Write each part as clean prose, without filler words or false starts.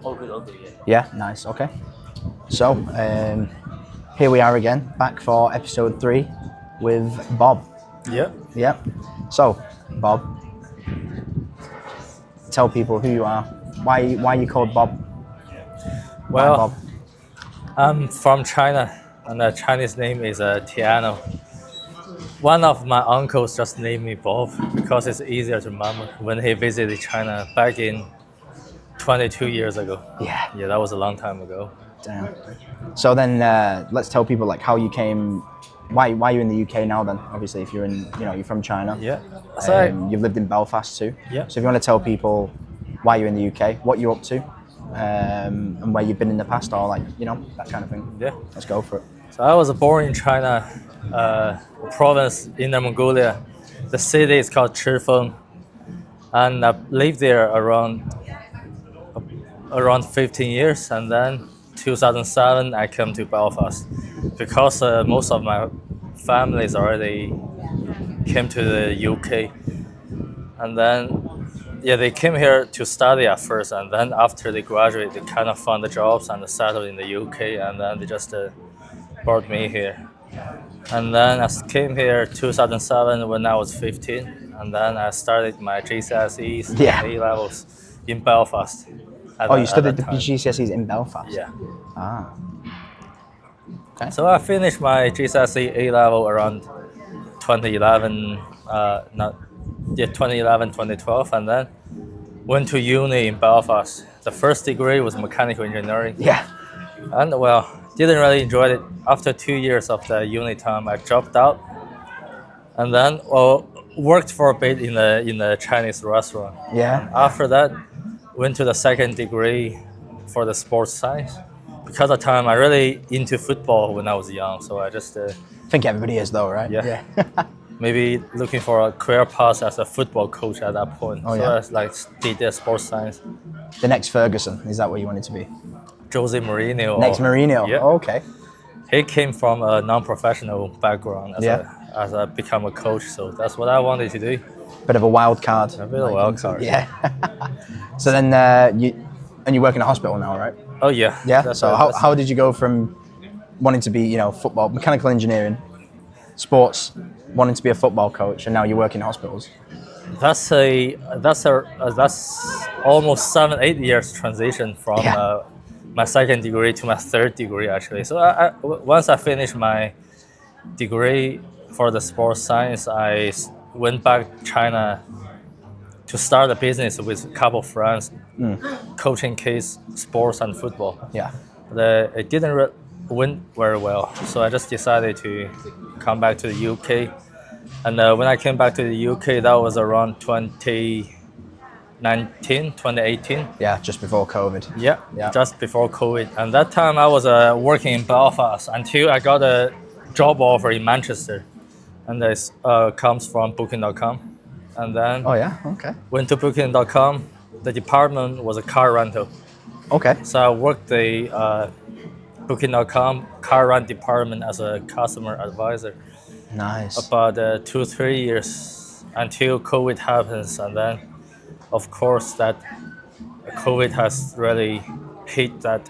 All good, yeah. Yeah, nice. Okay. So here we are again, back for episode 3 with Bob. Yeah. Yeah. So, Bob, tell people who you are. Why you called Bob? Why Well, Bob? I'm from China, and the Chinese name is Tiano. One of my uncles just named me Bob because it's easier to remember when he visited China back in 22 years ago. Yeah. Yeah, that was a long time ago. Damn. So then, let's tell people like how you came. Why you're in the UK now? Then obviously, if you're you're from China. Yeah. So You've lived in Belfast too. Yeah. So if you want to tell people why you're in the UK, what you're up to, and where you've been in the past, or that kind of thing. Yeah. Let's go for it. So I was born in China, province Inner Mongolia. The city is called Chifeng, and I lived there around 15 years, and then 2007 I came to Belfast because most of my families already came to the UK, and then they came here to study at first, and then after they graduate they kind of found the jobs and settled in the UK, and then they just brought me here. And then I came here 2007 when I was 15, and then I started my GCSEs and A levels in Belfast. You studied the GCSEs in Belfast? Yeah. Ah. Okay. So I finished my GCSE A level around 2011, 2012, and then went to uni in Belfast. The first degree was mechanical engineering. Yeah. And didn't really enjoy it. After 2 years of the uni time, I dropped out, and then worked for a bit in a Chinese restaurant. Yeah. After that, went to the second degree for the sports science. Because at the time, I really into football when I was young, so I just I think everybody is though, right? Yeah. Maybe looking for a career path as a football coach at that point. Oh, so yeah. I did sports science. The next Ferguson, is that what you wanted to be? Jose Mourinho. Next Mourinho. Yeah. Oh, okay. He came from a non-professional background as I become a coach, so that's what I wanted to do. Bit of a wild card. A bit of a wild card. Yeah. So then you work in a hospital now, right? Oh yeah. Yeah. So how did you go from wanting to be football, mechanical engineering, sports, wanting to be a football coach, and now you work in hospitals? That's almost 7-8 years transition from my second degree to my third degree actually. So once I finished my degree for the sports science, I went back to China to start a business with a couple of friends, coaching kids, sports and football. Yeah. It didn't went very well, so I just decided to come back to the UK. And when I came back to the UK, that was around 2018. Yeah, just before COVID. Yeah, just before COVID. And that time I was working in Belfast until I got a job offer in Manchester. And this comes from Booking.com. And then went to Booking.com. The department was a car rental. Okay. So I worked the Booking.com car rent department as a customer advisor. Nice. About 2-3 years until COVID happens, and then of course that COVID has really hit that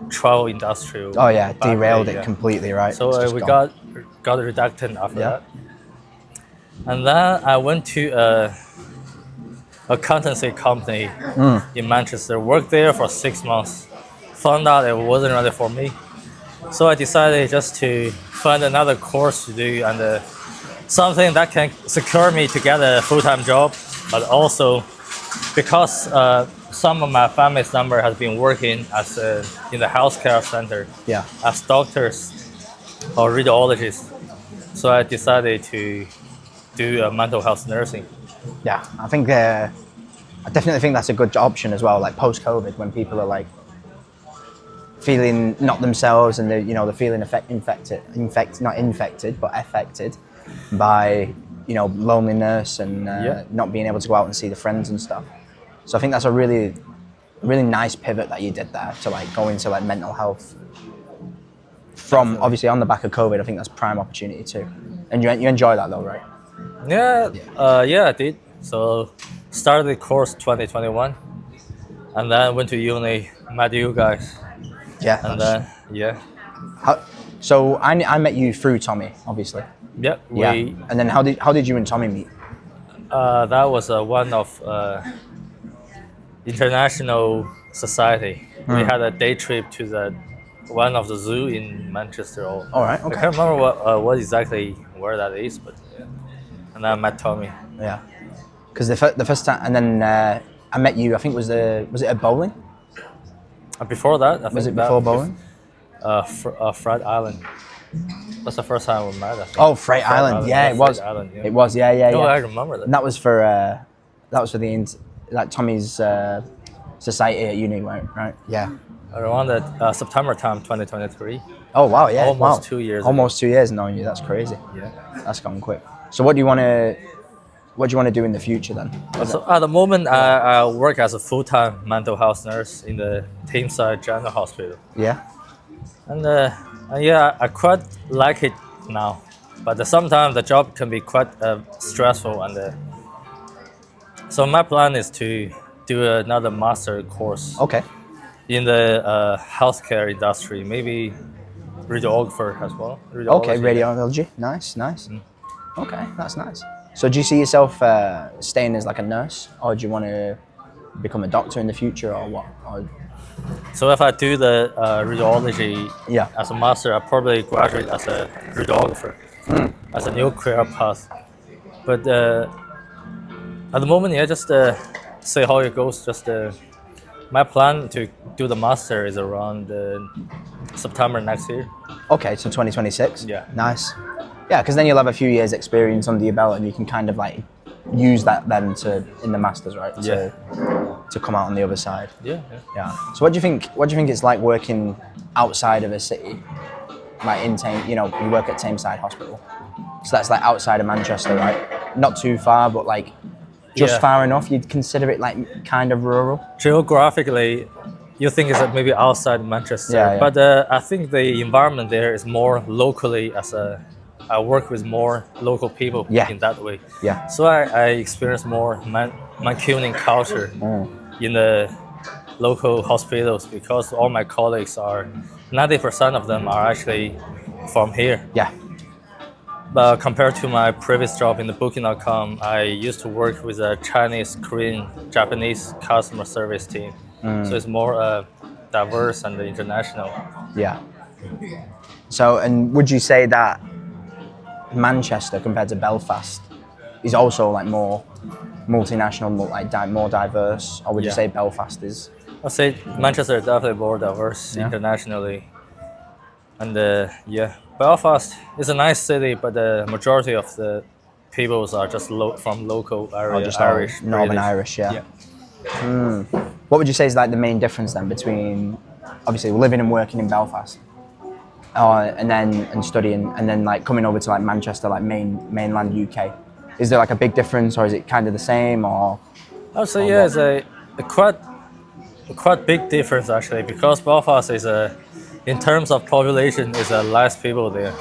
travel industry. Oh yeah, derailed it completely, right? So we got redacted after that. And then I went to a accountancy company in Manchester, worked there for 6 months, found out it wasn't really for me. So I decided just to find another course to do and something that can secure me to get a full-time job, but also because some of my family's member has been working as in the healthcare center as doctors or radiologists. So I decided to do mental health nursing. Yeah, I think I definitely think that's a good option as well. Like post-COVID, when people are like feeling not themselves and they're feeling not infected but affected by loneliness and not being able to go out and see the friends and stuff. So I think that's a really nice pivot that you did there to like go into like mental health from obviously on the back of COVID. I think that's prime opportunity too. And you enjoy that though, right? Yeah, I did. So started the course 2021, And then I went to uni, met you guys, Yeah. and then yeah, So I met you through Tommy, obviously. yeah, Yeah. And then how did you and Tommy meet? that was one of international society. We had a day trip to the one of the zoo in Manchester. Or, All right. I Okay. can't remember what exactly where that is, but yeah. And then I met Tommy. Yeah. Because the first time, and then I met you. I think was it at bowling? And before that, I Was think it before bowling? Fred Island. That's the first time we met. I think. Oh, Freight Island. Yeah, it was. Freight Island, yeah. It was. Yeah. No, I remember that. And that was for like Tommy's society at uni, right? Yeah. Around that September time, 2023. Oh wow, yeah. Almost wow. 2 years Almost 2 years knowing you. That's crazy. Yeah. That's gone quick. So what do you want to do in the future then? So at the moment, I work as a full-time mental health nurse in the Tameside General Hospital. Yeah. And yeah, I quite like it now, but sometimes the job can be quite stressful. And so my plan is to do another master course Okay. in the healthcare industry, maybe radiographer as well. Okay, Radiology. radiology. Nice. Okay, that's nice. So do you see yourself staying as like a nurse, or do you want to become a doctor in the future, or what? Or, So if I do the radiology yeah. as a master, I probably graduate as a radiographer, as a new career path. But at the moment, yeah, just see how it goes. Just my plan to do the master is around September next year. Okay, so 2026. Yeah. Nice. Yeah, because then you'll have a few years experience under your belt, and you can kind of like use that then in the masters, right? Yeah. To come out on the other side. Yeah. Yeah. So what do you think? What do you think it's like working outside of a city, like in Tame? You know, you work at Tameside Hospital, so that's like outside of Manchester, right? Not too far, but like just Yeah. far enough. You'd consider it like kind of rural. Geographically, you think it's maybe outside Manchester, Yeah. but I think the environment there is more locally. I work with more local people Yeah. in that way. Yeah. So I experience more Mancunian culture in the local hospitals because all my colleagues 90% of them are actually from here. Yeah. But compared to my previous job in the Booking.com, I used to work with a Chinese, Korean, Japanese customer service team. So it's more diverse and international. Yeah. So, and would you say that Manchester compared to Belfast is also like more multinational, more diverse, or would you Yeah. say Belfast is? I'd say Manchester is definitely more diverse Yeah. internationally. And yeah, Belfast is a nice city, but the majority of the peoples are just from local area, Or just all Irish, Northern British. Irish, yeah. What would you say is like the main difference then between obviously living and working in Belfast, and studying, and then like coming over to like Manchester, like mainland UK? Is there like a big difference, or is it kind of the same, or? I'd say yeah, it's a quite big difference actually, because Belfast is in terms of population is less people there,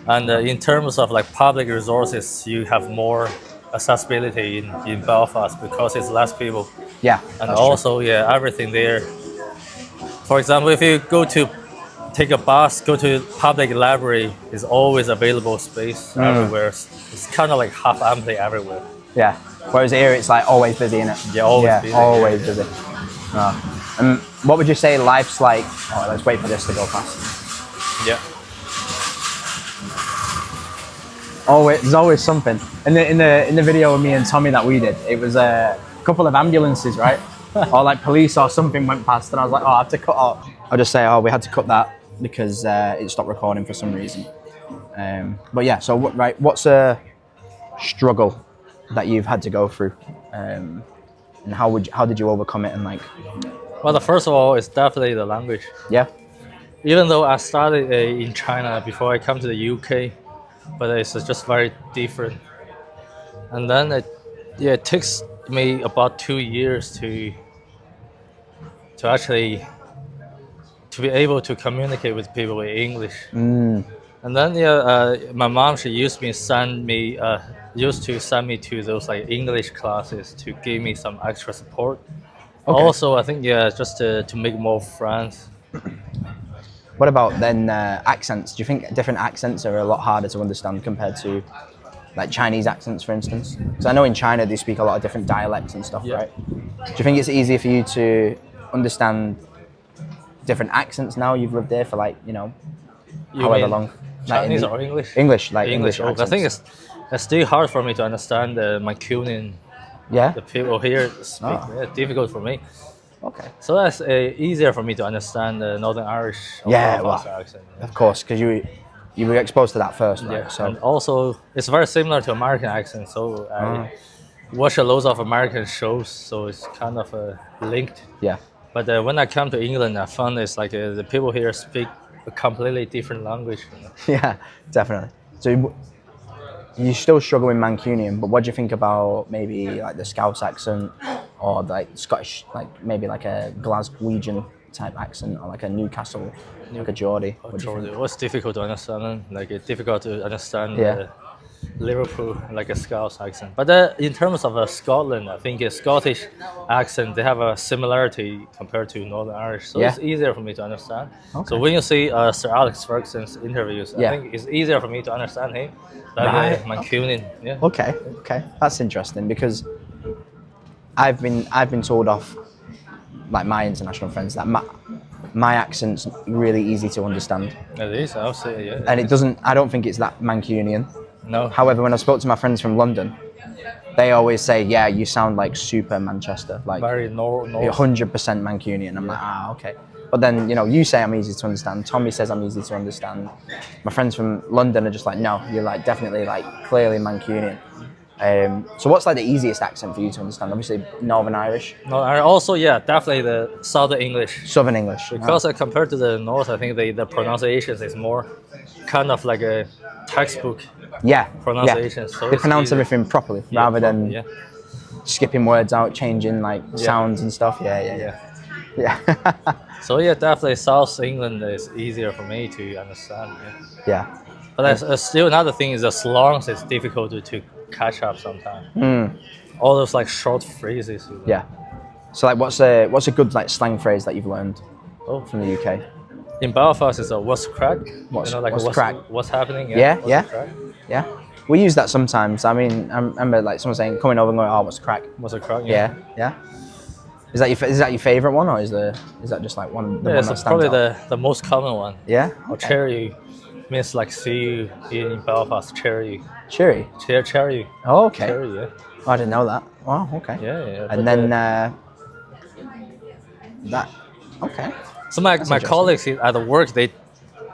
and in terms of like public resources, you have more accessibility in Belfast because it's less people. Yeah. And that's also, yeah, everything there. For example, if you take a bus, go to public library, is always available space everywhere. It's kind of like half empty everywhere. true. Yeah. Whereas here it's like always busy, innit? Yeah, always busy. Always Yeah. busy. And what would you say life's like? Oh, let's wait for this to go past. Yeah. There's always something. In the video of me and Tommy that we did, it was a couple of ambulances, right? Or like police or something went past, and I was like, oh, I have to cut off. I'll just say, oh, we had to cut that because it stopped recording for some reason. But yeah, so what's a struggle that you've had to go through, and how did you overcome it? And like, Well, the first of all is definitely the language. yeah, Even though I started in China before I come to the UK, but it's just very different. And then it takes me about 2 years to actually to be able to communicate with people in English. And then my mom, she used to send me to those like English classes to give me some extra support. Okay. Also, I think just to make more friends. What about then accents? Do you think different accents are a lot harder to understand compared to like Chinese accents, for instance? Because I know in China they speak a lot of different dialects and stuff, Yeah. right? Do you think it's easier for you to understand different accents now you've lived there for like, You however mean long? Chinese or English? English, like English Oh, I think accents. it's still hard for me to understand the Mancunian. Yeah? The people here speak. Oh. Yeah, difficult for me. Okay. So that's easier for me to understand the Northern Irish or Yeah, Belfast well, accent. Of course, because you were exposed to that first, right? Yeah. So And also, it's very similar to American accent. So I watch a lot of American shows, so it's kind of linked. yeah. But when I come to England, I found it's like the people here speak a completely different language. Yeah, definitely. So you still struggle with Mancunian, but what do you think about maybe like the Scouse accent or like Scottish, like maybe like a Glaswegian type accent or like a Newcastle, like a Geordie? What do you think? It was difficult to understand. Like it's difficult to understand Yeah. Liverpool, like a Scouse accent. But in terms of Scotland, I think a Scottish accent, they have a similarity compared to Northern Irish. So Yeah. it's easier for me to understand. Okay. So when you see Sir Alex Ferguson's interviews, Yeah. I think it's easier for me to understand him than Right. Mancunian. Yeah. Okay, that's interesting because I've been told off like my international friends that my accent's really easy to understand, It is, I'll say, yeah. and it doesn't. I don't think it's that Mancunian. No. However, when I spoke to my friends from London, they always say, "Yeah, you sound like super Manchester, like Very north. 100% Mancunian." I'm like, okay. But then you say I'm easy to understand. Tommy says I'm easy to understand. My friends from London are just like, no, you're like definitely like clearly Mancunian. So what's like the easiest accent for you to understand? Obviously Northern Irish, No, and also, yeah, definitely the Southern English. Southern English. Because compared to the North, I think the pronunciation is more kind of like a textbook Yeah, pronunciation. yeah. So They it's pronounce easier. everything properly Yeah, rather than yeah. skipping words out, changing like sounds and stuff. Yeah. So yeah, definitely South England is easier for me to understand. Yeah. Yeah. But there's still another thing is the slangs is difficult to catch up sometimes. All those like short phrases. Yeah. So like, what's a good like slang phrase that you've learned from the UK? In Belfast, it's a what's crack? What's what's crack? What's happening? Yeah, What's yeah. the crack? Yeah. We use that sometimes. I mean, I remember like someone saying, coming over and going, "Oh, what's crack?" What's a crack? Yeah. Is that your favorite one, or is that just like one? The Yeah, one it's that stands probably out? the most common one. Yeah. Or cherry means like see you in Belfast. Cherry. Cherry. Cherry. Oh, okay. Cherry, yeah. Oh, I didn't know that. Wow. Okay. Yeah. And then that. Okay. So my interesting. colleagues at the work, they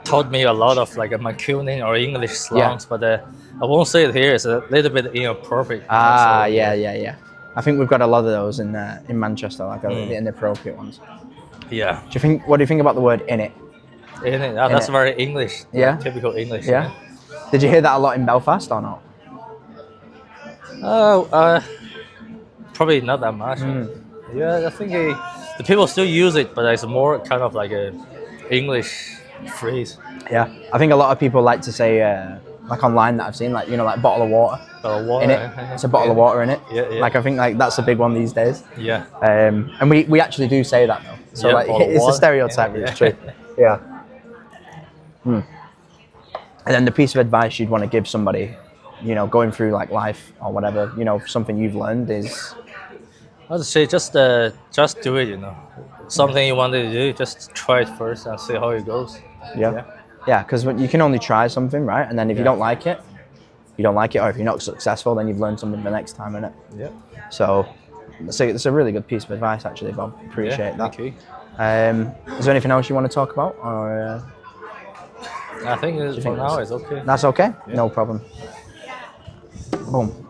taught me a lot of like a Mancunian or English slangs, but I won't say it here. It's a little bit inappropriate. Ah, So, yeah. I think we've got a lot of those in Manchester, like the inappropriate ones. Yeah. What do you think about the word "in it"? That's it. very English. Yeah? Typical English. Yeah. Did you hear that a lot in Belfast or not? Oh, probably not that much. Yeah, I think the people still use it, but it's more kind of like a English phrase. Yeah. I think a lot of people like to say, like online that I've seen, like like bottle of water. But water, In it, it's a bottle of water in it. Yeah. Like I think like that's a big one these days. Yeah. And we actually do say that though. So Yeah, like bottle of it's a water. stereotype, but it's true. Yeah. And then the piece of advice you'd want to give somebody, going through like life or whatever, something you've learned is. I'd say just do it. Something you wanted to do, just try it first and see how it goes. Yeah, because you can only try something, right? And then if you don't like it, you don't like it, or if you're not successful, then you've learned something the next time, innit? Yeah. So it's a really good piece of advice, actually, Bob. Appreciate that. Thank you. Is there anything else you want to talk about, or? I think for now it's okay. That's okay. No problem. Boom.